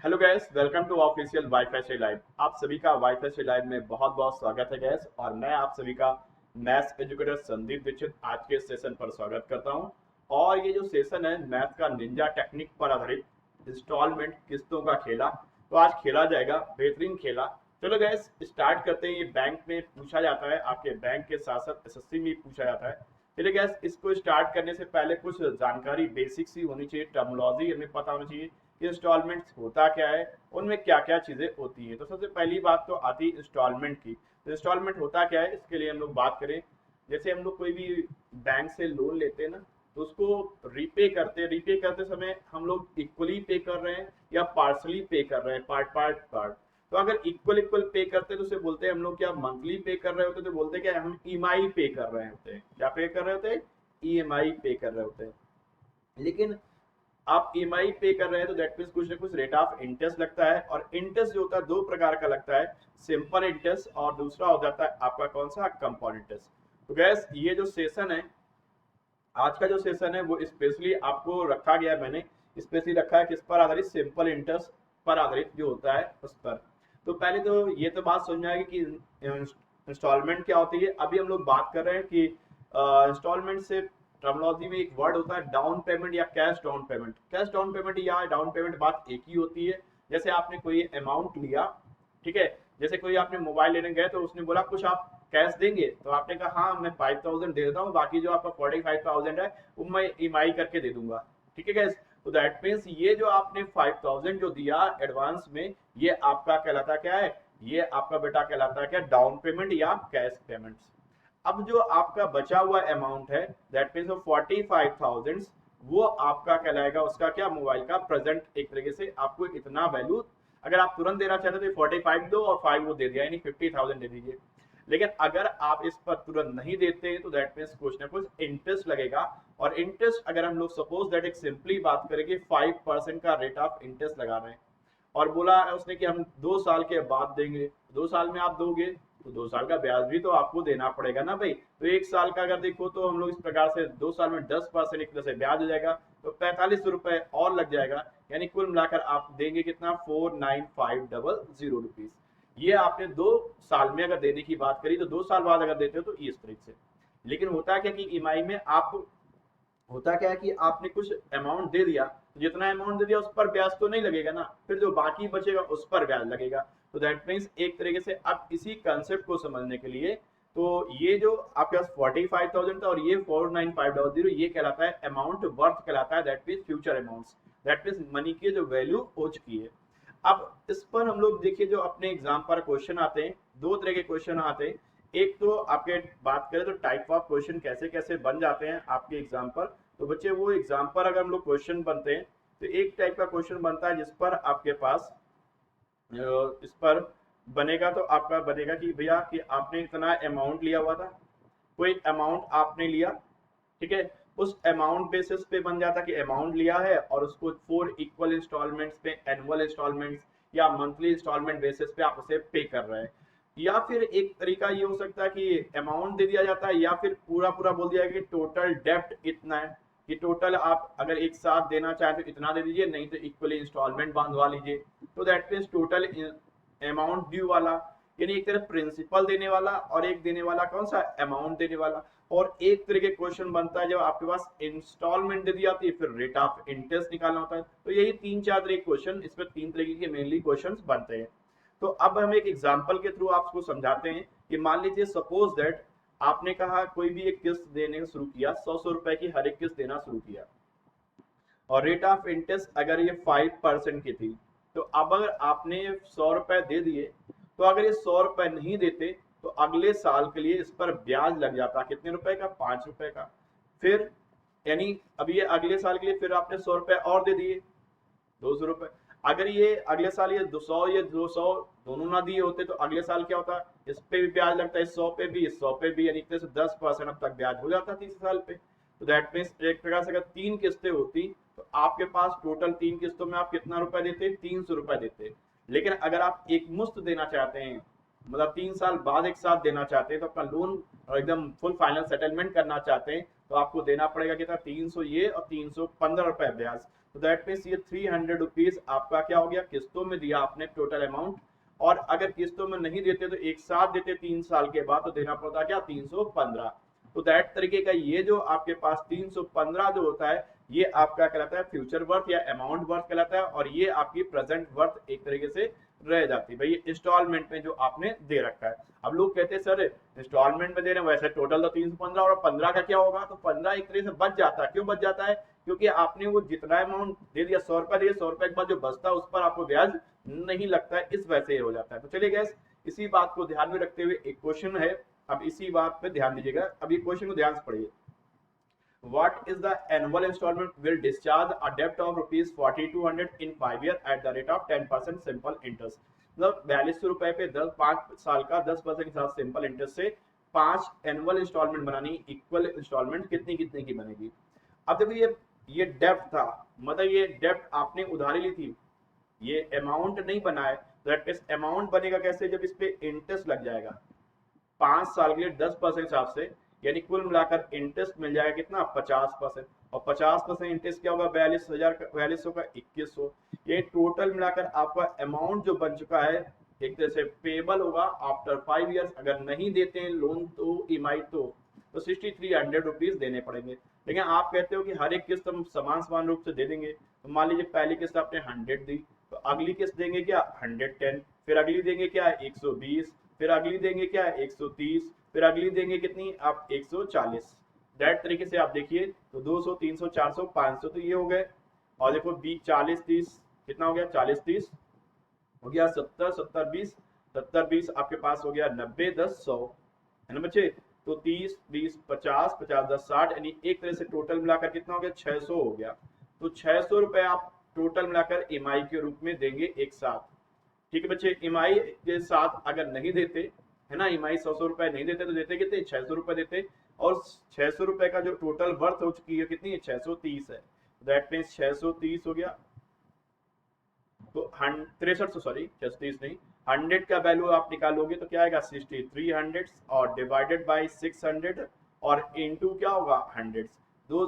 Hello guys, welcome to official WiFi से लाइव। आप सभी का वाईफाई से लाइव में बहुत बहुत स्वागत है गैस। और मैं आप सभी का मैथ्स एजुकेटर संदीप दीक्षित आज के सेशन पर स्वागत करता हूं। और ये जो सेशन है मैथ का निंजा टेक्निक पर आधारित इंस्टॉलमेंट किस्तों का खेला, तो आज खेला जाएगा बेहतरीन खेला। चलो गैस स्टार्ट करते हैं। ये बैंक में पूछा जाता है, आपके बैंक के साथ साथ एसएससी में पूछा जाता है। चलिए गैस, इसको स्टार्ट करने से पहले कुछ जानकारी बेसिक सी होनी चाहिए, टर्मिनोलॉजी हमें पता होनी चाहिए। इंस्टॉलमेंट्स होता क्या है, उनमें क्या क्या चीजें होती है। तो सबसे पहली बात तो आती है इंस्टॉलमेंट की। तो इंस्टॉलमेंट होता क्या है, इसके लिए हम लोग बात करें। जैसे हम लोग कोई भी बैंक से लोन लेते हैं ना, तो उसको रीपे करते समय हम लोग इक्वली पे कर रहे हैं या पार्सली पे कर रहे हैं, पार्ट। तो अगर इक्वल इक्वल पे करते हैं तो उसे बोलते हैं हम लोग क्या मंथली पे कर रहे होते हैं, तो बोलते हैं क्या हम ईएमआई पे कर रहे होते हैं। क्या पे कर रहे होते हैं? ईएमआई पे कर रहे होते हैं। लेकिन आप ईएमआई पे कर रहे हैं तो दैट मीन्स कुछ ना कुछ रेट ऑफ इंटरेस्ट लगता है। और इंटरेस्ट जो होता है दो प्रकार का लगता है, सिंपल इंटरेस्ट और दूसरा हो जाता है आपका कौन सा, कंपाउंड इंटरेस्ट। तो गैस ये जो सेशन है, आज का जो सेशन है वो स्पेशली आपको रखा गया है। मैंने स्पेशली रखा है किस पर आधारित, सिंपल इंटरेस्ट पर आधारित जो होता है उस पर। तो पहले तो ये तो बात समझ में आएगी कि इंस्टॉलमेंट क्या होती है। अभी हम लोग बात कर रहे हैं कि इंस्टॉलमेंट से टर्मिनोलॉजी में एक वर्ड होता है डाउन पेमेंट या cash down payment. Cash down payment या डाउन पेमेंट बात एक ही होती है। जैसे आपने कोई अमाउंट लिया, ठीक है, जैसे कोई आपने मोबाइल लेने गए तो उसने बोला कुछ आप कैश देंगे, तो आपने कहा हाँ मैं 5000 दे देता हूँ, बाकी जो आपका 45,000 है वो मैं ईएमआई करके दे दूंगा। ठीक है गैस, तो दैट मीन्स ये जो आपने 5000 जो दिया एडवांस में, ये आपका कहलाता क्या है, ये आपका बेटा कहलाता है क्या, डाउन पेमेंट या कैश पेमेंट। अब जो आपका बचा हुआ अमाउंट है दैट मीन्स 45,000, वो आपका कहलाएगा उसका क्या, मोबाइल का प्रेजेंट। एक तरीके से आपको इतना वैल्यू, अगर आप तुरंत देना चाहते तो 45 दो और 5 वो दे दिया, यानी 50,000 दे दीजिए। लेकिन अगर आप इस पर तुरंत नहीं देते तो दैट मीन्स कुछ ना कुछ इंटरेस्ट लगेगा। और इंटरेस्ट अगर हम लोग सपोज दैट एक सिंपली बात करेंगे 5% का रेट ऑफ इंटरेस्ट लगा रहे हैं, और बोला है उसने कि हम 2 साल के बाद देंगे। 2 साल में आप दोगे तो 2 साल का ब्याज भी तो आपको देना पड़ेगा ना भाई। तो 1 साल का अगर देखो तो हम लोग इस प्रकार से 2 साल में 10% एक तरह से ब्याज हो जाएगा, तो 45 रुपए और लग जाएगा। यानी कुल मिलाकर आप देंगे कितना, 49500 रुपीज। ये आपने 2 साल में अगर देने की बात करी, तो 2 साल बाद अगर देते हो तो इस तरीके से। लेकिन होता क्या कि ईएमआई में आप, होता क्या है कि आपने कुछ अमाउंट दे दिया, तो जितना अमाउंट दे दिया उस पर ब्याज तो नहीं लगेगा ना, फिर जो बाकी बचेगा उस पर ब्याज लगेगा। तो दैट मीन्स एक तरीके से अब इसी कंसेप्ट को समझने के लिए, तो ये जो आपके पास 45,000 था और ये 49500, ये कहलाता है अमाउंट वर्थ कहलाता है। That means future amounts, that means money की जो वैल्यू हो चुकी है। अब इस पर हम लोग देखिए जो अपने एग्जाम पर क्वेश्चन आते हैं, दो तरह के क्वेश्चन आते हैं। एक तो आपके बात करें तो टाइप ऑफ क्वेश्चन कैसे कैसे बन जाते हैं आपके एग्जाम पर। तो बच्चे वो एग्जाम पर अगर हम लोग क्वेश्चन बनते हैं, तो एक टाइप का क्वेश्चन बनता है जिस पर आपके पास इस पर बनेगा, तो आपका बनेगा कि भैया कि आपने इतना अमाउंट लिया हुआ था, कोई अमाउंट आपने लिया, ठीक है, उस अमाउंट बेसिस पे बन जाता कि अमाउंट लिया है और उसको 4 इक्वल इंस्टॉलमेंट्स पे, एनुअल इंस्टॉलमेंट्स या मंथली इंस्टॉलमेंट बेसिस पे आप उसे पे कर रहे हैं। या फिर एक तरीका ये हो सकता है कि अमाउंट दे दिया जाता है, या फिर पूरा पूरा बोल दिया कि टोटल डेप्ट इतना है, कि टोटल आप अगर एक साथ देना चाहें तो इतना दे दीजिए, नहीं तो इक्वली इंस्टॉलमेंट बांधवा लीजिए। तो that means total amount due वाला, यानी एक तरफ प्रिंसिपल देने वाला और एक देने वाला कौन सा, अमाउंट देने वाला। और एक तरह के क्वेश्चन बनता है जब आपके पास इंस्टॉलमेंट दे दी जाती है, फिर रेट ऑफ इंटरेस्ट निकालना होता है। तो यही 3-4 तरह के क्वेश्चन, इसमें 3 तरीके के मेनली क्वेश्चन बनते हैं। तो अब हम एक एग्जाम्पल के थ्रू आपको समझाते हैं कि मान लीजिए सपोज दैट आपने कहा कोई भी एक किस्त देने शुरू किया, 100 रुपए की हर एक किस्त देना शुरू किया, और रेट ऑफ इंटरेस्ट अगर ये 5% की थी, तो अब अगर आपने 100 रुपए दे दिए, तो अगर ये 100 रुपए नहीं देते तो अगले साल के लिए इस पर ब्याज लग जाता, कितने रुपए का, 5 रुपए का। फिर यानी अब ये अगले साल के लिए फिर आपने 100 रुपए और दे दिए, 200 रुपए। अगर ये अगले साल ये 200 ये 200 दोनों ना दिए होते तो अगले साल क्या होता, इस पे भी ब्याज लगता है, 100 पे भी, 100 पे भी, यानी एक तरह से 10% अब तक ब्याज हो जाता तीसरे साल पे। तो दैट मीन्स एक प्रकार से अगर 3 किस्तें होती तो आपके पास टोटल 3 किस्तों में आप कितना रुपए देते, 300 रुपए देते। लेकिन अगर आप एक मुश्त देना चाहते हैं, मतलब 3 साल बाद एक साथ देना चाहते हैं, तो अपना लोन एकदम फुल फाइनल सेटलमेंट करना चाहते हैं, तो आपको देना पड़ेगा कितना, 300 ये और 315 रुपए ब्याज। तो दैट मीन्स ये 300 रुपीज आपका क्या हो गया, किस्तों में दिया आपने टोटल अमाउंट। और अगर किस्तों में नहीं देते तो एक साथ देते 3 साल के बाद तो देना पड़ता क्या 315। तो दैट तरीके का ये जो आपके पास 315 जो होता है ये आपका कहलाता है फ्यूचर वर्थ या अमाउंट वर्थ कहलाता है, और ये आपकी प्रेजेंट वर्थ एक तरीके से रह जाती है भाई इंस्टॉलमेंट में जो आपने दे रखा है। अब लोग कहते हैं सर इंस्टॉलमेंट में दे रहे हैं, वैसे टोटल तो 315 और 15 का क्या होगा, तो 15 एक तरीके से बच जाता है। क्यों बच जाता है, क्योंकि आपने वो जितना अमाउंट दे दिया 100 रुपया दिए, 100 रुपए के बाद जो बचता है उस पर आपको ब्याज नहीं लगता है, इस वजह से हो जाता है। तो चलिए गैस इसी बात को ध्यान में रखते हुए एक क्वेश्चन है, अब इसी बात पे ध्यान दीजिएगा। अब ये क्वेश्चन को ध्यान से पढ़िए। What is the annual installment will discharge a debt of rupees 4200 in 5 years at the rate of 10% simple interest। मतलब 4200 रुपए पे 5 साल का 10% के साथ सिंपल इंटरेस्ट से 5 एनुअल इंस्टॉलमेंट बनानी, इक्वल इंस्टॉलमेंट कितनी कितने की बनेगी। अब देखो ये डेब्ट था, मतलब ये डेब्ट आपने उधारी ली थी, ये अमाउंट नहीं बना है। दैट मींस अमाउंट बनेगा कैसे, जब इस पे इंटरेस्ट लग जाएगा 5 साल के लिए 10% हिसाब से, यानी कुल मिलाकर इंटरेस्ट मिल जाएगा कितना 50%, और 50% इंटरेस्ट क्या होगा 4200 का 2100। ये टोटल मिलाकर आपका अमाउंट जो बन चुका है एक तरह से पेबल होगा आफ्टर 5 इयर्स। अगर नहीं देते हैं लोन तो ईएमआई तो 6300 रुपीज देने पड़ेंगे। लेकिन आप कहते हो कि हर एक किस्त हम समान रूप से दे देंगे, तो मान लीजिए पहली किस्त आपने 100 दी, तो अगली किस्त देंगे क्या 110, फिर अगली देंगे क्या 120, फिर अगली देंगे क्या 130, फिर अगली देंगे कितनी आप 140। दैट तरीके से आप देखिए तो 200 300 400 500 तो ये हो गए, और देखो 20 40 30 कितना हो गया 40 30 हो गया 70 70 20 70 20 आपके पास हो गया 90 10 100 है ना बच्चे। तो 30 20 50 50 10 60 यानी एक तरह से टोटल मिलाकर कितना हो गया 600 हो गया। तो 600 रुपए आप टोटल मिलाकर ईएमआई के रूप में देंगे एक साथ। ठीक है बच्चे, ईएमआई के साथ अगर नहीं देते है ना, ईएमआई 100 रुपए नहीं देते तो देते कितने 600 रुपए देते, और 600 रुपए का जो टोटल वर्थ हो चुकी है कितनी है 630 है। दैट मीन्स 630 हो गया, तो 63 सॉरी 630 नहीं 100 का वैल्यू आप निकालोगे तो क्या आएगा 6300 और डिवाइडेड बाय 600 और इनटू क्या होगा 100, 2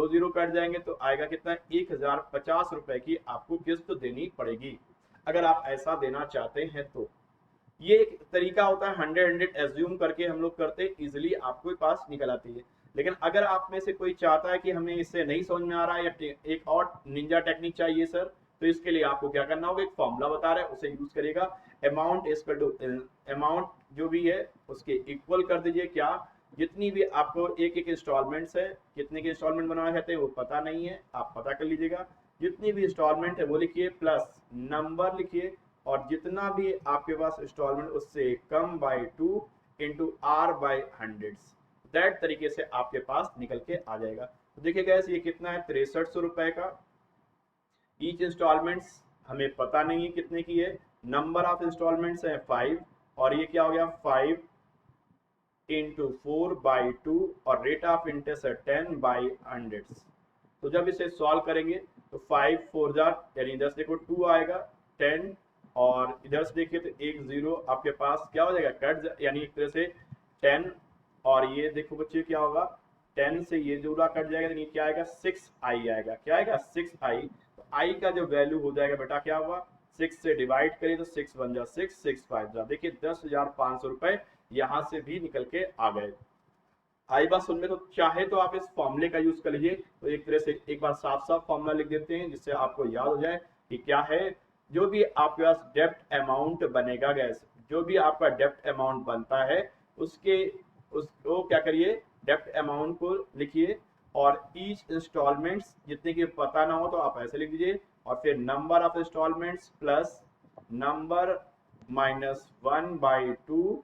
0 कट जाएंगे तो आएगा कितना 1050 रुपए की आपको किस्त देनी पड़ेगी अगर आप ऐसा देना चाहते हैं तो। ये एक तरीका होता है 100 एज्यूम करके हम लोग करते इजिली आपके पास निकल आती है। लेकिन अगर आप में से कोई चाहता है कि हमें इससे नहीं समझ में आ रहा है या एक और निंजा टेक्निक चाहिए सर, तो इसके लिए आपको क्या करना होगा, एक फॉर्मूला बता रहा है उसे यूज करेगा। अमाउंट इक्वल टू अमाउंट जो भी है उसके इक्वल कर दीजिए क्या, जितनी भी आपको एक एक इंस्टॉलमेंट्स है, कितने के इंस्टॉलमेंट बनाना चाहते हैं वो पता नहीं है, आप पता कर लीजिएगा। जितनी भी इंस्टॉलमेंट है वो लिखिए प्लस नंबर लिखिए, और जितना भी आपके पास इंस्टॉलमेंट उससे कम by 2 into R by 100। That तरीके से आपके पास निकल के आ जाएगा। तो देखिए गैस ये कितना है 6300 रुपए का। ईच इंस्टॉलमेंट्स हमें पता नहीं है कितने की है, नंबर ऑफ इंस्टॉलमेंट्स है 5, और ये क्या हो गया 5 इंटू 4 बाई 2, और रेट ऑफ इंटरेस्ट है 10 बाई 100। तो जब इसे सॉल्व करेंगे तो 5 4 यानी इधर से देखो 2 आएगा 10, और इधर से देखिए तो 1 0 आपके पास क्या हो जाएगा कट, यानी एक तरह से 10, और ये देखो बच्चे क्या होगा 10 से ये जोड़ा कट जाएगा, यानी क्या आएगा 6i आएगा, क्या आएगा 6i। तो i का जो वैल्यू हो जाएगा बेटा क्या हुआ 6 से डिवाइड करें तो 6 बन जा 6 6 5 जा, देखिए 10,500 रुपए यहाँ से भी निकल के आ गए। आई बात सुन में तो चाहे तो आप इस फॉर्मूले का यूज कर लीजिए। तो एक तरह से एक बार साफ साफ फॉर्मूला लिख देते हैं जिससे आपको याद हो जाए कि क्या है। जो भी आपके पास डेप्ट अमाउंट बनेगा गैस, जो भी आपका डेप्ट अमाउंट बनता है उसको क्या करिए डेप्ट अमाउंट को लिखिए, और ईच इंस्टॉलमेंट्स जितने की पता ना हो तो आप ऐसे लिख दीजिए, और फिर number of installments plus number minus 1/2,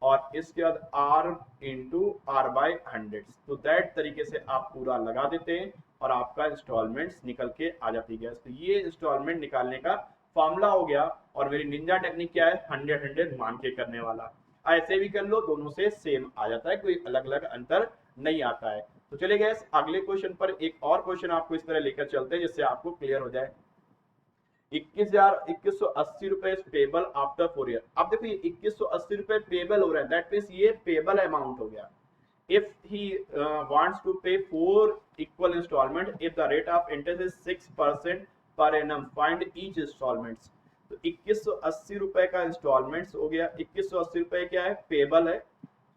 और इसके बाद r इंटू आर बाई 100। तो दैट तरीके से आप पूरा लगा देते हैं और आपका इंस्टॉलमेंट्स निकल के आ जाती है। तो ये इंस्टॉलमेंट निकालने का फॉर्मूला हो गया, और मेरी निंजा टेक्निक क्या है 100 मान के करने वाला। ऐसे भी कर लो, दोनों से सेम आ जाता है, कोई अलग अलग अंतर नहीं आता है। तो चलिए गैस अगले क्वेश्चन पर एक और क्वेश्चन आपको इस तरह लेकर चलते हैं जिससे आपको क्लियर हो जाए। 21,80 रुपए पेबल आफ्टर 4 ईयर। अब देखो ये 2180 रुपए पेबल हो रहा है, दैट मींस ये पेबल अमाउंट हो गया। If he wants to pay 4 equal installment if the rate of interest is 6% per annum, find each installments. तो 2180 रुपए का इंस्टॉलमेंट्स हो गया। 2180 रुपए क्या है, पेबल है।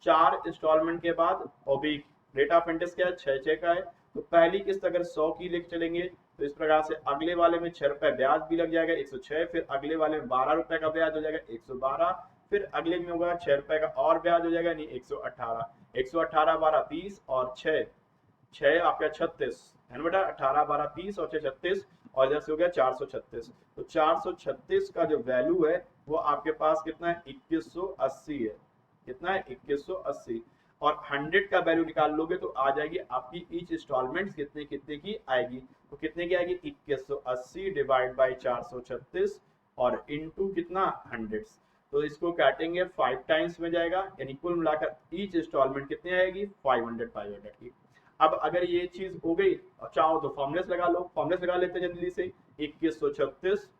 4 इंस्टॉलमेंट के बाद और भी रेट ऑफ इंटरेस्ट क्या है, 6 का है। तो पहली किस्त अगर 100 की लेके चलेंगे तो इस प्रकार से अगले वाले में 6 रुपए ब्याज भी लग जाएगा 106, फिर अगले वाले में 12 रुपए का ब्याज हो जाएगा 112, फिर अगले में होगा 6 रुपए का और ब्याज हो जाएगा नहीं 118, 118 12 30 और 6 आपका 36 है ना बेटा, 18 12 30 और 6 36 और इधर से हो गया 436। तो 436 का जो वैल्यू है वो आपके पास कितना है, 2180 है। कितना है, 2180। और 100 का वैल्यू निकाल लोगे तो आ जाएगी आपकी ईच इंस्टॉलमेंट कितने कितने की आएगी। तो कितने की आएगी, 2180 डिवाइड बाई 436 और इनटू कितना 100। तो इसको काटेंगे 5 टाइम्स में जाएगा, यानी कुल मिलाकर ईच इंस्टॉलमेंट कितनी आएगी, 500 की। अब अगर ये चीज हो गई और चाहो तो फॉर्मुलेस लगा लो, फॉर्मुलेस लगा लेते हैं जल्दी से। 2136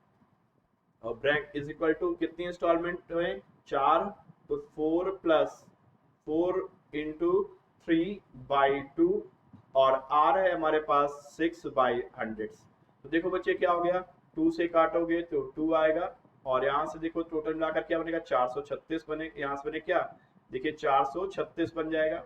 और ब्रैक इज इक्वल टू कितनी इंस्टॉलमेंट है, 4, तो 4 प्लस 4 इंटू 3/2 और आर है हमारे पास 6/100। तो देखो बच्चे क्या हो गया, 2 से काटोगे तो 2 आएगा और यहाँ से देखो टोटल मिलाकर क्या बनेगा, 436 बने, यहाँ से बने क्या, देखिए 436 बन जाएगा।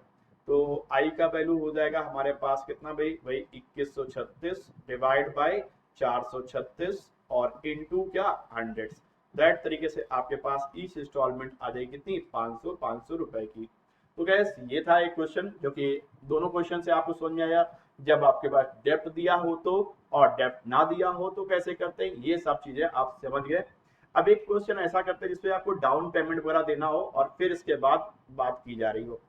तो आई का वैल्यू हो जाएगा हमारे पास कितना भाई, 2136 डिवाइड बाई 436 और इनटू क्या 100। दैट तरीके से आपके पास ईच इंस्टॉलमेंट आ जाएगी कितनी, 500 रुपए की। तो गैस ये था एक क्वेश्चन जो कि दोनों क्वेश्चन से आपको समझ में आया। जब आपके पास डेप्थ दिया हो तो और डेप्थ ना दिया हो तो कैसे करते हैं, ये सब चीजें आप समझ गए। अब एक क्वेश्चन ऐसा करते हैं जिसपे आपको डाउन पेमेंट वगैरह देना हो और फिर इसके बाद बात की जा रही हो,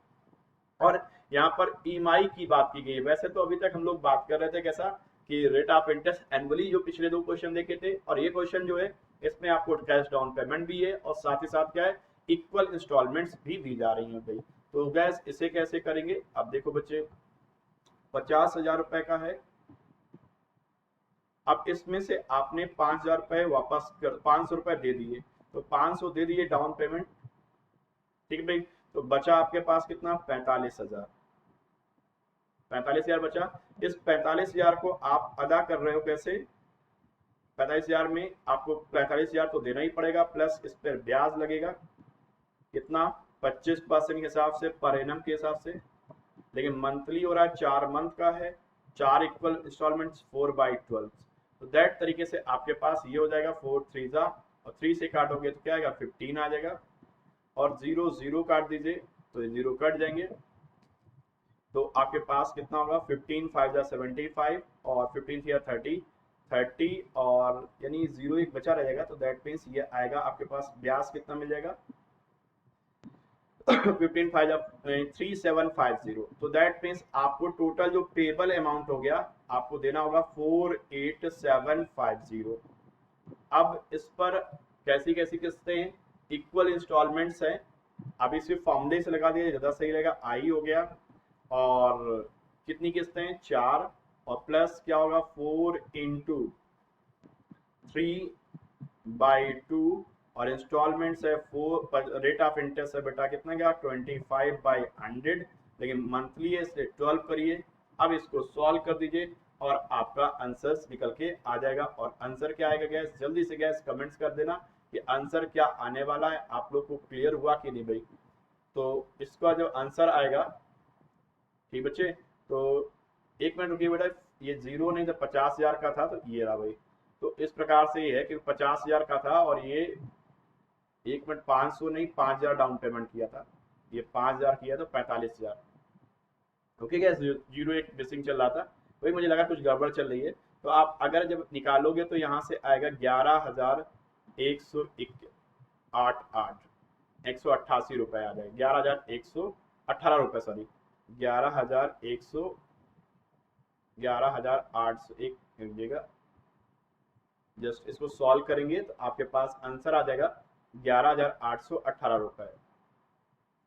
और यहाँ पर ईएमआई की बात की गई है। वैसे तो अभी तक हम लोग बात कर रहे थे कैसा कि रेट ऑफ इंटरेस्ट एनुअली, जो पिछले 2 क्वेश्चन देखे थे, और ये क्वेश्चन जो है इसमें आपको कैश डाउन पेमेंट भी है और साथ ही साथ क्या है, इक्वल इंस्टॉलमेंट्स भी दी जा रही हैं भाई। तो गैस इसे कैसे करेंगे, अब देखो बच्चे 50,000 रुपए का है। अब इसमें से आपने 5,000 रुपए वापस कर 500 रुपए दे दिए, तो 500 दे दिए डाउन पेमेंट, ठीक है भाई। तो बचा आपके पास कितना, 45,000। 45,000 बचा। इस 45,000 को आप अदा कर रहे हो कैसे, 45,000 में आपको 45,000 तो देना ही पड़ेगा, प्लस इस पर ब्याज लगेगा कितना, 25% के हिसाब से पर एनम के हिसाब से। लेकिन मंथली हो रहा है, 4 मंथ का है, 4 इक्वल इंस्टॉलमेंट्स 4/12। तो दैट तरीके से आपके पास ये हो जाएगा 4 3 और 3 से काटोगे तो क्या आएगा, 15 आ जाएगा। और 0 0 काट दीजिए तो 0 कट जाएंगे। तो आपके पास कितना होगा, 15 5 75 और 15 30 और यानी 0 एक बचा रहेगा। तो दैट मीन्स ये आएगा आपके पास ब्याज कितना मिल जाएगा 15 5 3750। तो दैट मीन्स आपको टोटल जो पेबल अमाउंट हो गया आपको देना होगा 48750। अब इस पर कैसी कैसी किस्तें इक्वल इंस्टॉलमेंट्स हैं, अब इसे फॉर्मूले से लगा दिया ज़्यादा सही रहेगा। आई हो गया और कितनी किस्तें, 4 और प्लस क्या होगा 4 इंटू 3/2 और इंस्टॉलमेंट्स है 4, रेट ऑफ इंटरेस्ट है बेटा कितना गया 25/100, लेकिन मंथली है इसलिए 12 करिए। अब इसको सॉल्व कर दीजिए और आपका आंसर निकल के आ जाएगा। और आंसर क्या आएगा गैस, जल्दी से गैस कमेंट्स कर देना कि आंसर क्या आने वाला है, आप लोग को क्लियर हुआ कि नहीं भाई। तो इसका जो आंसर आएगा, ठीक बच्चे, तो 1 मिनट रुकिए बेटा, ये 0 नहीं तो 50,000 का था, तो ये रहा भाई। तो इस प्रकार से ये है कि 50,000 का था और ये 1 मिनट 500 नहीं 5,000 डाउन पेमेंट किया था, ये 5,000 किया तो 45,000। ओके गैस, 0 एक मिसिंग चल रहा था, वही मुझे लगा कुछ गड़बड़ चल रही है। तो आप अगर जब निकालोगे तो यहाँ से आएगा 11,188 रुपए आ जाएगा, 11,118 रुपए, सॉरी 11,800 एक मिलिएगा। जस्ट इसको सॉल्व करेंगे तो आपके पास आंसर आ जाएगा 11,818 रुपए,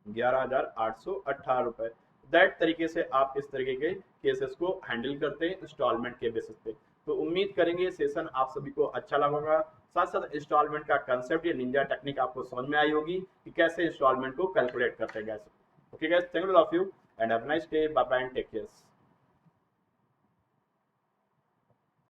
11,818 रुपए। दैट तरीके से आप इस तरीके के केसेस को हैंडल करते हैं इंस्टॉलमेंट के बेसिस पे। तो उम्मीद करेंगे सेशन आप सभी को अच्छा लगा होगा, साथ साथ इंस्टॉलमेंट का कंसेप्ट या निंजा टेक्निक आपको समझ में आई होगी कि कैसे इंस्टॉलमेंट को कैलकुलेट करते हैं guys. Okay guys, thank you all of you and have a nice day, bye bye and take care.